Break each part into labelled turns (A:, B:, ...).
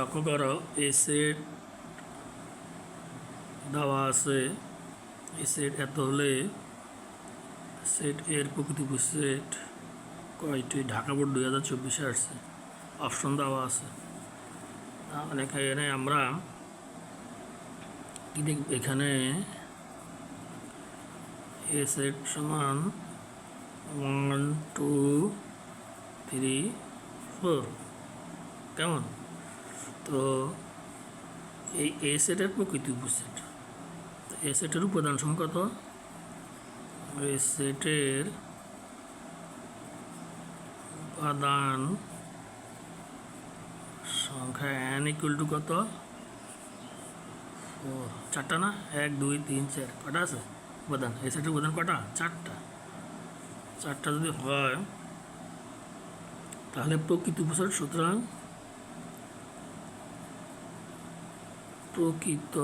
A: লক্ষ্য করো এই সেট দেওয়া আছে, এই সেট এত হলে সেট এর প্রকৃত সেট কয়টি? ঢাকা বোর্ড 2024 আসছে, অপশন দেওয়া আছে। তাহলে এখানে আমরা কি দেখব? এখানে এ সেট সমান 1 2 3 4, কেমন? তো এই এ সেটের প্রকৃত উপসেট, এ সেটের উপাদান সংখ্যা কত? এ সেটের উপাদান সংখ্যা n ইকুয়াল টু কত? 4, চারটা না? 1 2 3 4, কটা আছে উপাদান? এ সেটের উপাদান কটা? চারটা। চারটা যদি হয় তাহলে প্রকৃত উপসেট, সুতরাং প্রকৃত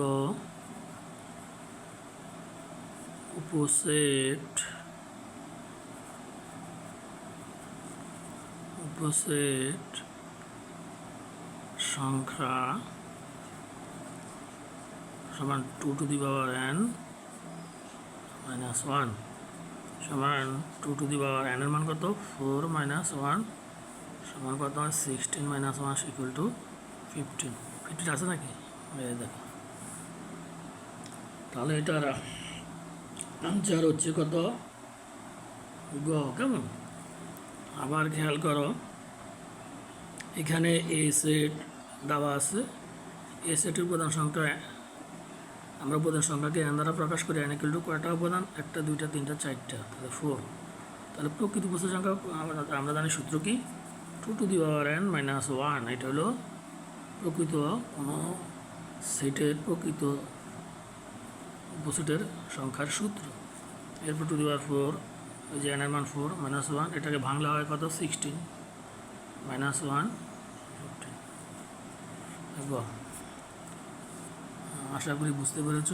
A: উপসেট সংখ্যা সমান 2 to the power n minus 1 সমান 2 টু দি পাওয়ার n এর মান কত? 4 মাইনাস 1 সমান কত? 16 মাইনাস 1 ইকুয়াল টু 15। 15 আছে নাকি? দেখো, তাহলে এটার আনসার হচ্ছে কত? গ। কেমন? আবার খেয়াল করো, এখানে এ সেট দেওয়া আছে, এ সেটের উপাদান সংখ্যা, আমরা উপাদান সংখ্যাকে n দ্বারা প্রকাশ করি। n ইকুয়াল টু কয়টা উপাদান? 1 2 3 4, তাহলে 4। তাহলে প্রকৃত উপসেট সংখ্যা আমরা জানি সূত্র কি? 2 to the power n minus 1। এটা হলো প্রকৃত কোনো সেটের প্রকৃত উপসেটের সংখ্যার সূত্র। এরপর 2 টু দি পাওয়ার 4, ওই যে n এর মান 4 মাইনাস 1, এটাকে ভাঙলে হয় কত? 16 মাইনাস 1 15। আশা করি বুঝতে পেরেছ।